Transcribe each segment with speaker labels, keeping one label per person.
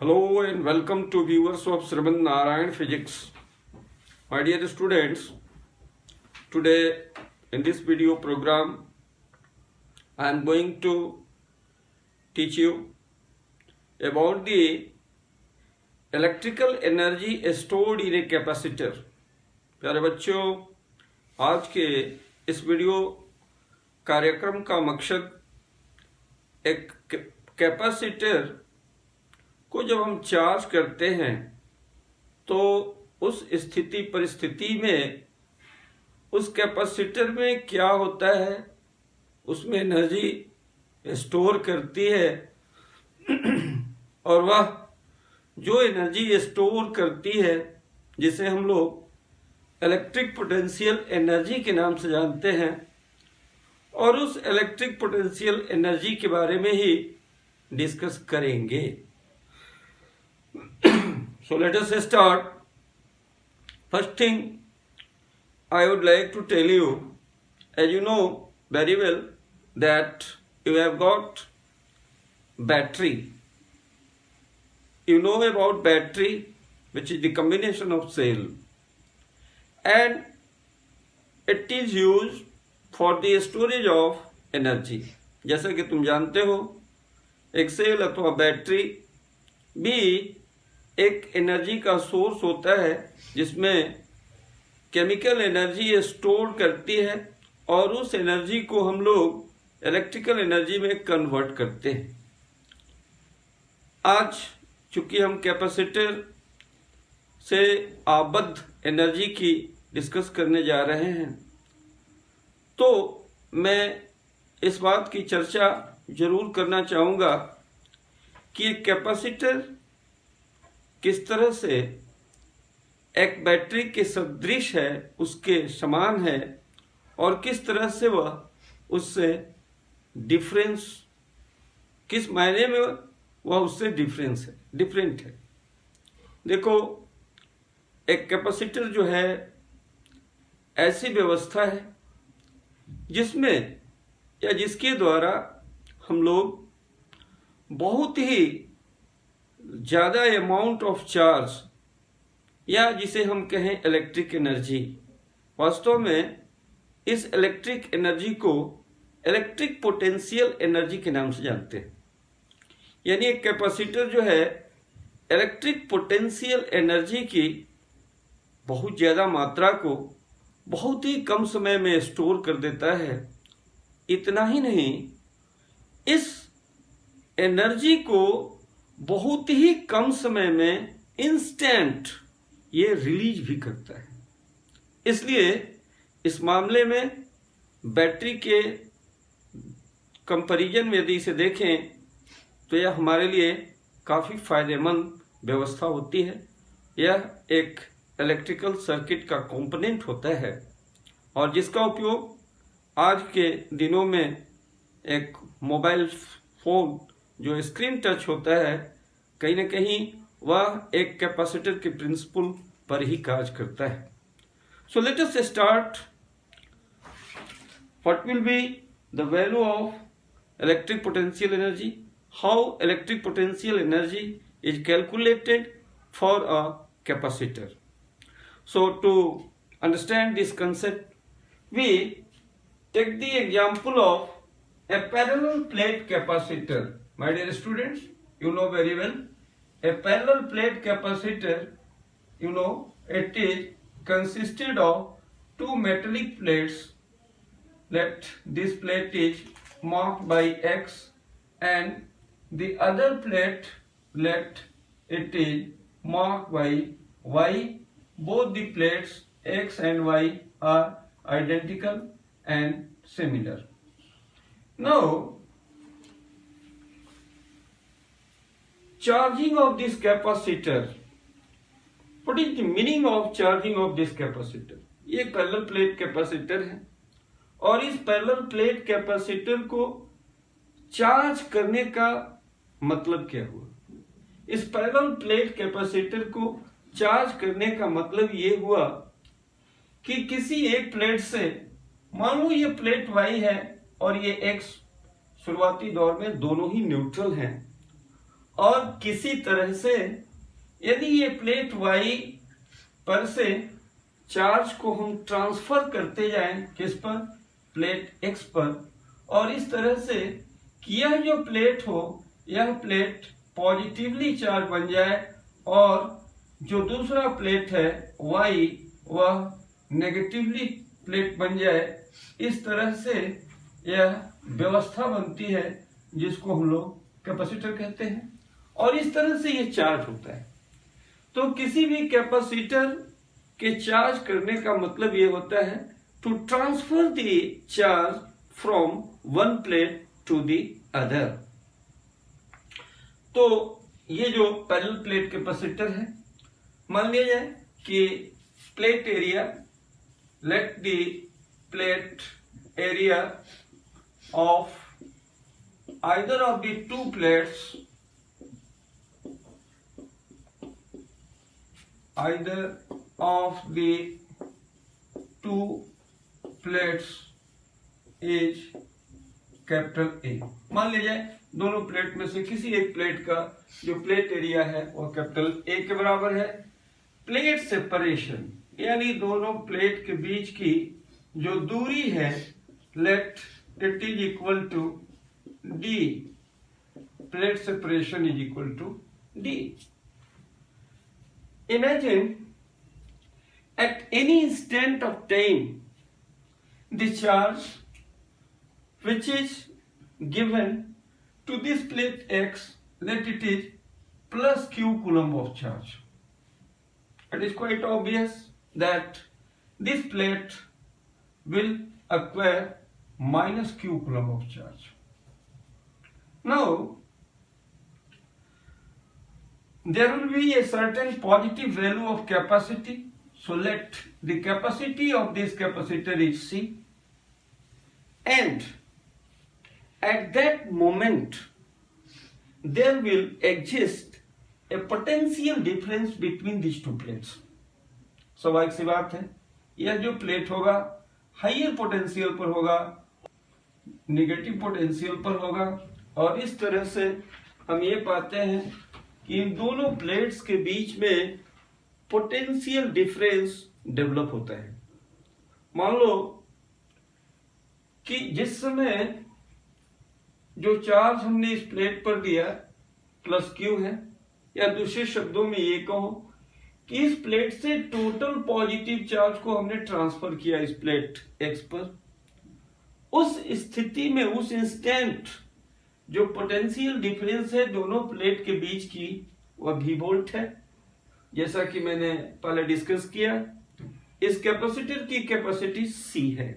Speaker 1: Hello and welcome to viewers of Sriman Narayan Physics. My dear students, today in this video program I am going to teach you about the electrical energy stored in a capacitor. प्यारे बच्चों, आज के इस video कार्यक्रम का मकसद एक capacitor को जब हम चार्ज करते हैं तो उस स्थिति परिस्थिति में उस कैपेसिटर में क्या होता है, उसमें एनर्जी स्टोर करती है और वह जो एनर्जी स्टोर करती है जिसे हम लोग इलेक्ट्रिक पोटेंशियल एनर्जी के नाम से जानते हैं, और उस इलेक्ट्रिक पोटेंशियल एनर्जी के बारे में ही डिस्कस करेंगे। So let us start. First thing I would like to tell you, as you know very well that you have got battery. You know about battery, which is the combination of cell, and it is used for the storage of energy. जैसा कि तुम जानते हो, एक cell अथवा battery भी एक energy का सोर्स होता है जिसमें केमिकल एनर्जी स्टोर करती है और उस एनर्जी को हम लोग इलेक्ट्रिकल एनर्जी में कन्वर्ट करते हैं। आज चूंकि हम कैपेसिटर से आबद्ध एनर्जी की डिस्कस करने जा रहे हैं, तो मैं इस बात की चर्चा जरूर करना चाहूँगा कि एक कैपेसिटर किस तरह से एक बैटरी के सदृश है, उसके समान है, और किस तरह से वह उससे डिफरेंस, किस मायने में वह उससे डिफरेंट है। देखो, एक कैपेसिटर जो है ऐसी व्यवस्था है जिसमें या जिसके द्वारा हम लोग बहुत ही ज़्यादा अमाउंट ऑफ चार्ज, या जिसे हम कहें इलेक्ट्रिक एनर्जी, वास्तव में इस इलेक्ट्रिक एनर्जी को इलेक्ट्रिक पोटेंशियल एनर्जी के नाम से जानते हैं। यानी एक कैपेसिटर जो है इलेक्ट्रिक पोटेंशियल एनर्जी की बहुत ज़्यादा मात्रा को बहुत ही कम समय में स्टोर कर देता है। इतना ही नहीं, इस एनर्जी को बहुत ही कम समय में इंस्टेंट ये रिलीज भी करता है। इसलिए इस मामले में बैटरी के कंपैरिजन में यदि इसे देखें तो यह हमारे लिए काफ़ी फायदेमंद व्यवस्था होती है। यह एक इलेक्ट्रिकल सर्किट का कंपोनेंट होता है और जिसका उपयोग आज के दिनों में एक मोबाइल फोन जो स्क्रीन टच होता है, कहीं न कहीं वह एक कैपेसिटर के प्रिंसिपल पर ही कार्य करता है। So let us start. What will be the value of electric potential energy, how electric potential energy is calculated for a capacitor. So to understand this concept, we take the example of a parallel plate capacitor. My dear students, you know very well, a parallel plate capacitor, you know, it is consisted of two metallic plates. Let this plate is marked by X and the other plate, let it is marked by Y. Both the plates X and Y are identical and similar. Now, charging of this capacitor. What is the meaning of charging of this capacitor? ये parallel plate capacitor है और इस parallel plate capacitor को charge करने का मतलब क्या हुआ? इस पैरेलल प्लेट कैपेसिटर को चार्ज करने का मतलब ये हुआ कि किसी एक प्लेट से, मान लो ये प्लेट Y है और ये X शुरुआती दौर में दोनों ही न्यूट्रल हैं, और किसी तरह से यदि ये प्लेट y पर से चार्ज को हम ट्रांसफर करते जाएं किस पर, प्लेट x पर, और इस तरह से कि यह जो प्लेट हो यह प्लेट पॉजिटिवली चार्ज बन जाए और जो दूसरा प्लेट है y वह नेगेटिवली प्लेट बन जाए। इस तरह से यह व्यवस्था बनती है जिसको हम लोग कैपेसिटर कहते हैं और इस तरह से यह चार्ज होता है। तो किसी भी कैपेसिटर के चार्ज करने का मतलब ये होता है to transfer the charge from one plate to the other. तो ये जो पैरेलल प्लेट कैपेसिटर है, मान लिया जाए कि plate area, let the plate area of either of the two plates, either of the two plates is capital A। मान लिया जाए दोनों प्लेट में से किसी एक प्लेट का जो प्लेट एरिया है वो कैपिटल A के बराबर है। प्लेट सेपरेशन यानी दोनों प्लेट के बीच की जो दूरी है, let it is equal to D, plate separation is equal to D. Imagine at any instant of time the charge which is given to this plate X, let it is plus Q coulomb of charge. It is quite obvious that this plate will acquire minus Q coulomb of charge. Now, there will be a certain positive value of capacity. So let the capacity of this capacitor is C, and at that moment there will exist a potential difference between these two plates. स्वाभाविक सी बात है, यह जो plate होगा higher potential पर होगा, negative potential पर होगा और इस तरह से हम ये पाते हैं कि इन दोनों प्लेट्स के बीच में पोटेंशियल डिफरेंस डेवलप होता है। मान लो कि जिस समय जो चार्ज हमने इस प्लेट पर दिया प्लस क्यू है, या दूसरे शब्दों में ये कहो कि इस प्लेट से टोटल पॉजिटिव चार्ज को हमने ट्रांसफर किया इस प्लेट एक्स पर, उस स्थिति में उस इंस्टेंट जो पोटेंशियल डिफरेंस है दोनों प्लेट के बीच की वह V वोल्ट है। जैसा कि मैंने पहले डिस्कस किया, इस कैपेसिटर की कैपेसिटी C है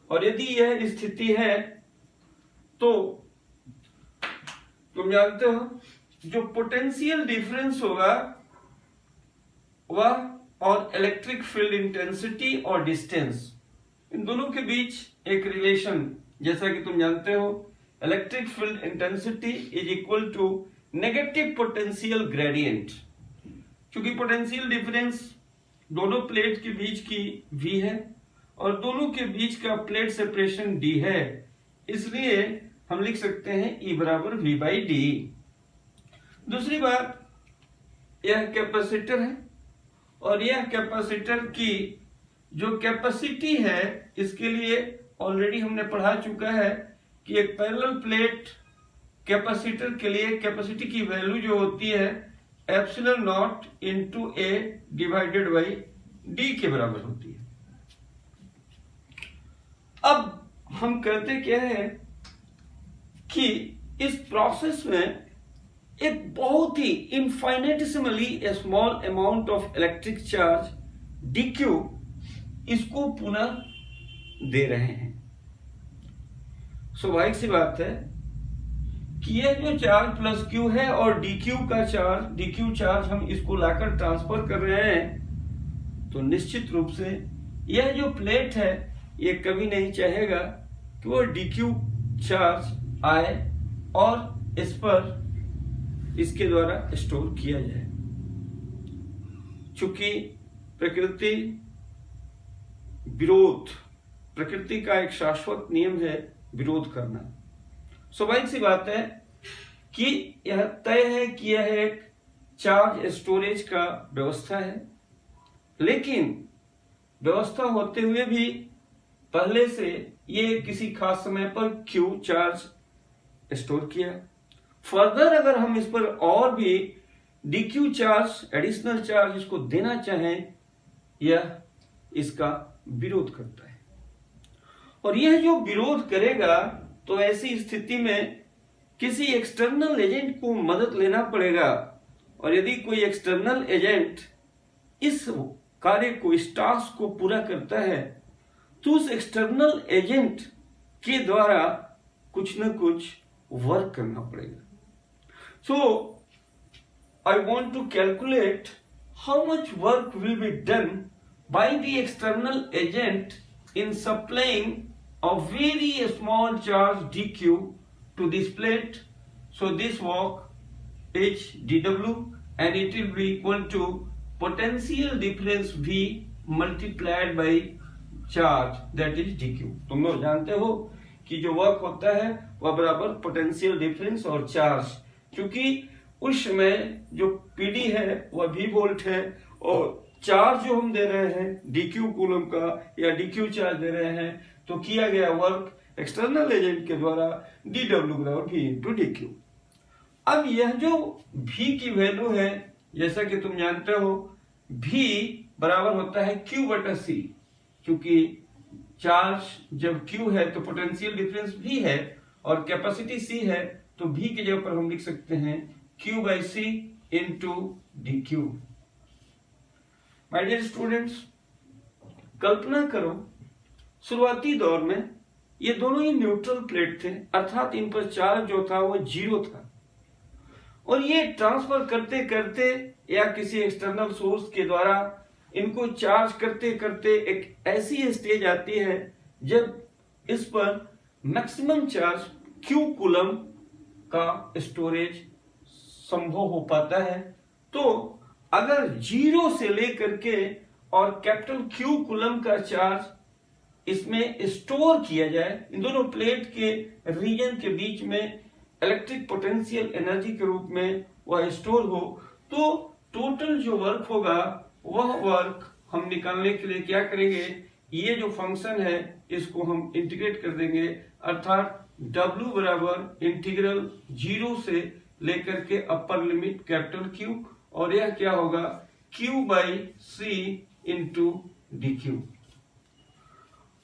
Speaker 1: और यदि यह स्थिति है तो तुम जानते हो जो पोटेंशियल डिफरेंस होगा वह और इलेक्ट्रिक फील्ड इंटेंसिटी और डिस्टेंस, इन दोनों के बीच एक रिलेशन, जैसा कि तुम जानते हो electric field intensity is equal to negative potential gradient. क्योंकि पोटेंशियल डिफरेंस दोनों प्लेट के बीच की V है और दोनों के बीच का प्लेट सेपरेशन D है, इसलिए हम लिख सकते हैं E बराबर V बाई D। दूसरी बात, यह कैपेसिटर है और यह कैपेसिटर की जो कैपेसिटी है इसके लिए ऑलरेडी हमने पढ़ा चुका है कि एक पैरेलल प्लेट कैपेसिटर के लिए कैपेसिटी की वैल्यू जो होती है epsilon not into A divided by D के बराबर होती है। अब हम करते क्या है कि इस प्रोसेस में एक बहुत ही infinitesimally small amount of electric charge dq इसको पुनः दे रहे हैं। स्वाभाविक सी बात है कि यह जो चार्ज प्लस क्यू है और dq चार्ज हम इसको लाकर ट्रांसफर कर रहे हैं, तो निश्चित रूप से यह जो प्लेट है ये कभी नहीं चाहेगा कि वो dq चार्ज आए और इस पर इसके द्वारा स्टोर किया जाए। चूंकि प्रकृति का एक शाश्वत नियम है विरोध करना। स्वाभाविक सी बात है कि यह तय है कि यह एक चार्ज स्टोरेज का व्यवस्था है, लेकिन व्यवस्था होते हुए भी पहले से ये किसी खास समय पर क्यू चार्ज स्टोर किया। फर्दर अगर हम इस पर और भी डीक्यू चार्ज, एडिशनल चार्ज इसको देना चाहें, यह इसका विरोध करता है। और यह जो विरोध करेगा तो ऐसी स्थिति में किसी एक्सटर्नल एजेंट को मदद लेना पड़ेगा, और यदि कोई एक्सटर्नल एजेंट इस कार्य को, इस टास्क को पूरा करता है, तो उस एक्सटर्नल एजेंट के द्वारा कुछ न कुछ वर्क करना पड़ेगा। सो I want to calculate how much work will be done by the external agent in supplying a very small charge dq to this plate. So this work is dw and it will be equal to potential difference V multiplied by charge, that is dq. तुम लोग जानते हो कि जो work होता है वह बराबर पोटेंशियल डिफरेंस और चार्ज, क्योंकि उस समय जो पीडी है वह भी वोल्ट है और चार्ज जो हम दे रहे हैं डीक्यू कूलम का या डीक्यू चार्ज दे रहे हैं, तो किया गया वर्क एक्सटर्नल एजेंट के द्वारा डीडब्ल्यू बराबर वी इंटू डीक्यू। अब यह जो भी की वैल्यू है, जैसा कि तुम जानते हो भी बराबर होता है क्यू बटा सी, क्योंकि चार्ज जब क्यू है तो पोटेंशियल डिफरेंस भी है और कैपेसिटी सी है, तो भी की जगह पर हम लिख सकते हैं Q by C into dq। My dear students, कल्पना करो शुरुआती दौर में ये दोनों ही न्यूट्रल प्लेट थे, अर्थात इन पर चार्ज जो था वो जीरो था, और ये ट्रांसफर करते करते या किसी एक्सटर्नल सोर्स के द्वारा इनको चार्ज करते करते एक ऐसी स्टेज आती है जब इस पर मैक्सिमम चार्ज Q कूलम का स्टोरेज संभव हो पाता है। तो अगर जीरो से लेकर के और कैपिटल क्यू कूलम का चार्ज इसमें स्टोर किया जाए, इन दोनों प्लेट के रीजन के बीच में इलेक्ट्रिक पोटेंशियल एनर्जी के रूप में वह स्टोर हो, तो टोटल जो वर्क होगा वह वर्क हम निकालने के लिए क्या करेंगे, ये जो फंक्शन है इसको हम इंटीग्रेट कर देंगे, अर्थात W बराबर इंटीग्रल जीरो से लेकर के अपर लिमिट कैपिटल क्यू, और यह क्या होगा Q by C into D Q.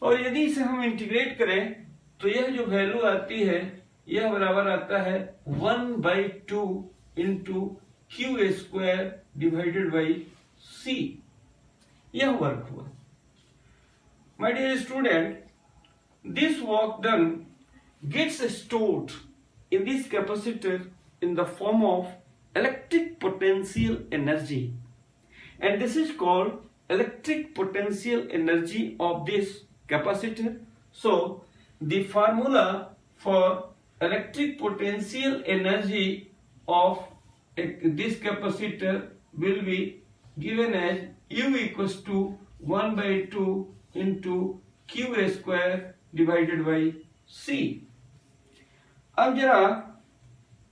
Speaker 1: और यदि इसे हम इंटीग्रेट करें तो यह जो वैल्यू आती है यह बराबर आता है 1/2 into Q square divided by C. यह वर्क हुआ। My dear student, this work done gets stored in this capacitor in the form of electric potential energy, and this is called electric potential energy of this capacitor. So the formula for electric potential energy of this capacitor will be given as U equals to 1/2 into Q square divided by C। अब जरा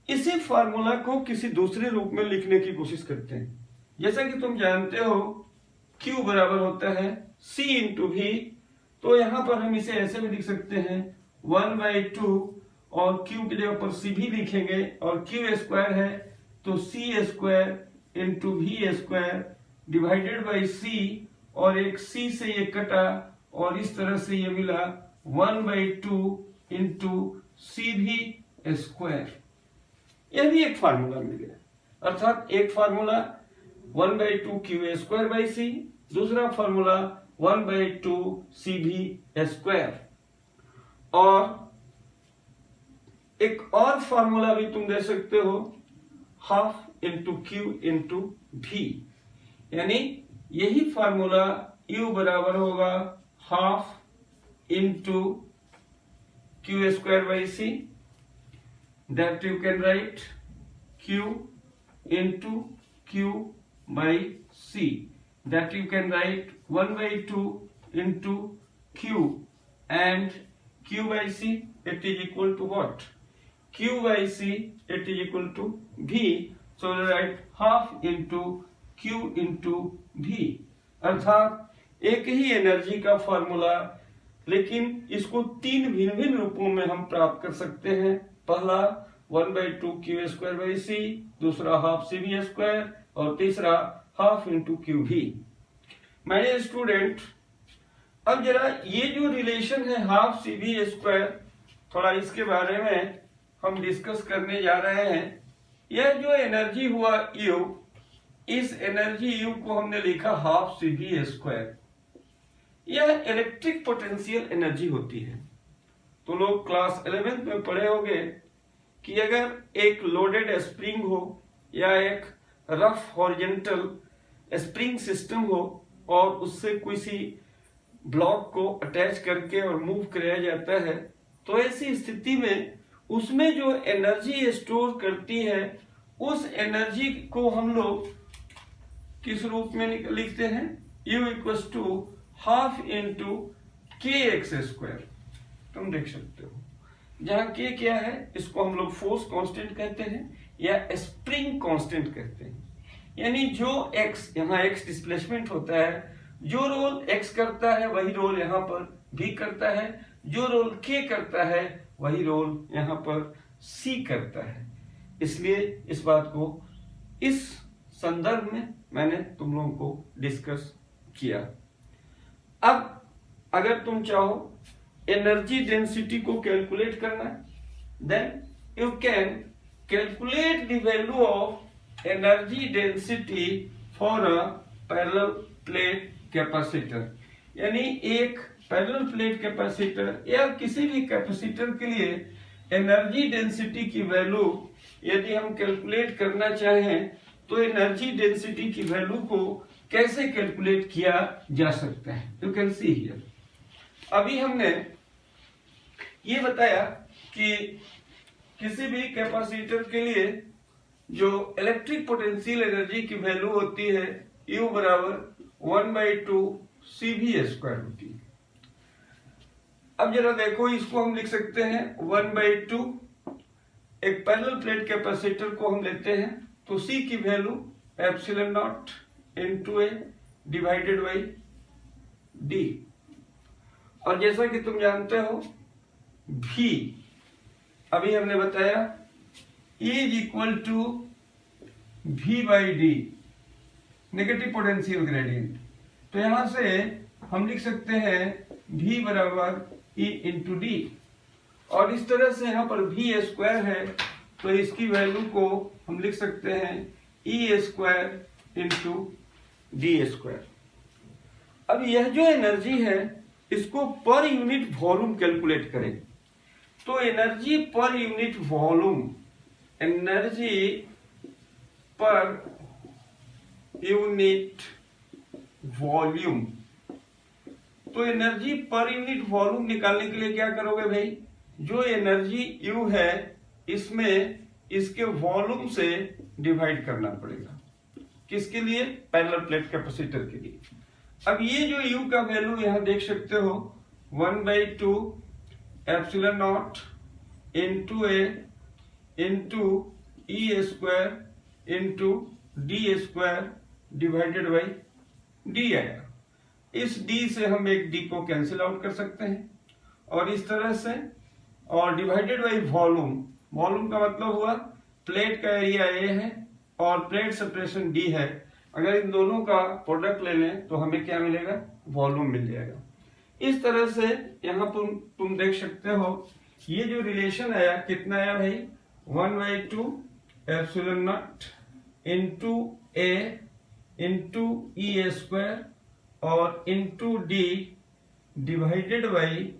Speaker 1: इसी formula को किसी दूसरे रूप में लिखने की कोशिश करते हैं। जैसा कि तुम जानते हो Q बराबर होता है C इंटू भी, तो यहां पर हम इसे ऐसे भी लिख सकते हैं 1/2 और Q की जगह पर C भी लिखेंगे, और Q स्क्वायर है तो C स्क्वायर इंटू भी स्क्वायर डिवाइडेड बाई C, और एक C से ये कटा और इस तरह से ये मिला 1/2 इंटू सी भी स्क्वायर। यह भी एक फार्मूला मिल गया, अर्थात एक फार्मूला 1/2 क्यू स्क्वायर बाई सी, दूसरा फार्मूला 1/2 सी भी स्क्वायर, और एक और फार्मूला भी तुम दे सकते हो हाफ इंटू क्यू इंटू भी, यानी यही फार्मूला U बराबर होगा half into Q square by C, that you can write Q into Q by C, that you can write 1/2 into Q and Q by C, it is equal to what? Q by C, it is equal to V. So we write half into Q into V. अर्थात एक ही energy का formula, लेकिन इसको तीन भिन्न भिन्न रूपों में हम प्राप्त कर सकते हैं। पहला 1/2 Q²/C, दूसरा हाफ CV², और तीसरा half into QV। My student, अब जरा ये जो रिलेशन है हाफ CV², थोड़ा इसके बारे में हम डिस्कस करने जा रहे हैं। यह जो एनर्जी हुआ U, इस एनर्जी U को हमने लिखा हाफ CV²। यह इलेक्ट्रिक पोटेंशियल एनर्जी होती है। तो लोग क्लास 11th में पढ़े होंगे कि अगर एक लोडेड स्प्रिंग हो या एक रफ हॉरिजॉन्टल स्प्रिंग सिस्टम हो और उससे किसी ब्लॉक को अटैच करके और मूव कराया जाता है, तो ऐसी स्थिति में उसमें जो एनर्जी स्टोर करती है, उस एनर्जी को हम लोग किस रूप में लिखते हैं? U = half into kx²। तुम देख सकते हो जहां k क्या है, इसको हम लोग फोर्स कांस्टेंट कहते हैं या स्प्रिंग कांस्टेंट कहते हैं। यानी जो x, यहाँ x डिस्प्लेसमेंट होता है, जो रोल x करता है वही रोल यहाँ पर v करता है, जो रोल k करता है वही रोल यहाँ पर c करता है। इसलिए इस बात को इस संदर्भ में मैंने तुम लोगों को डिस्कस किया। अब अगर तुम चाहो एनर्जी डेंसिटी को कैलकुलेट करना, then you can calculate the value of energy density for a parallel plate capacitor. यानी एक पैरेलल प्लेट कैपेसिटर या किसी भी कैपेसिटर के लिए एनर्जी डेंसिटी की वैल्यू यदि हम कैलकुलेट करना चाहें, तो एनर्जी डेंसिटी की वैल्यू को कैसे कैलकुलेट किया जा सकता है। यू कैन सी हियर, अभी हमने ये बताया कि किसी भी कैपेसिटर के लिए जो इलेक्ट्रिक पोटेंशियल एनर्जी की वैल्यू होती है U = 1/2 CV² होती है। अब जरा देखो, इसको हम लिख सकते हैं 1/2, एक पैरेलल प्लेट कैपेसिटर को हम लेते हैं, तो C की वैल्यू ε0 × A / D। और जैसा कि तुम जानते हो V, अभी हमने बताया E = V/D, negative potential gradient. तो यहां से हम लिख सकते हैं V = E × D। और इस तरह से यहाँ पर V² है, तो इसकी वैल्यू को हम लिख सकते हैं E² × D²। अब यह जो एनर्जी है, इसको पर यूनिट वॉल्यूम कैलकुलेट करें। तो energy per unit volume, energy per unit volume, तो एनर्जी पर यूनिट वॉल्यूम निकालने के लिए क्या करोगे भाई? जो एनर्जी U है, इसमें इसके वॉल्यूम से डिवाइड करना पड़ेगा। किसके लिए? पैरेलल प्लेट कैपेसिटर के लिए। अब ये जो U का वैल्यू यहां देख सकते हो, 1/2 ε0 × A × E² × D² / D आया। इस D से हम एक D को कैंसिल आउट कर सकते हैं, और इस तरह से, और डिवाइडेड बाई वॉल्यूम। वॉल्यूम का मतलब हुआ प्लेट का एरिया A है और प्लेट सेपरेशन D है। अगर इन दोनों का प्रोडक्ट ले लें तो हमें क्या मिलेगा? वॉल्यूम मिल जाएगा। इस तरह से यहाँ पर तुम देख सकते हो, ये जो रिलेशन आया कितना आया भाई? 1/2 ε0 × A × E² और × D divided by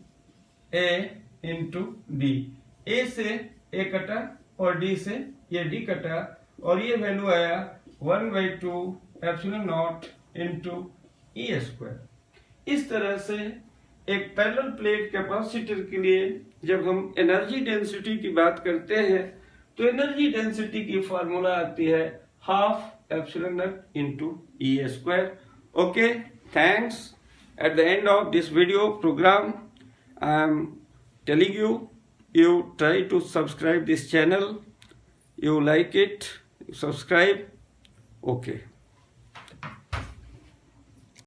Speaker 1: A × D। A से A कटा और D से ये D कटा, और ये वैल्यू आया 1/2 ε0 × E²। इस तरह से एक पैरेलल प्लेट कैपेसिटर के लिए जब हम एनर्जी डेंसिटी की बात करते हैं, तो एनर्जी डेंसिटी की फॉर्मूला आती है ½ ε0 × E²। Okay, thanks. At the end of this video program, I am telling you you try to subscribe this channel. You like it, subscribe. Okay.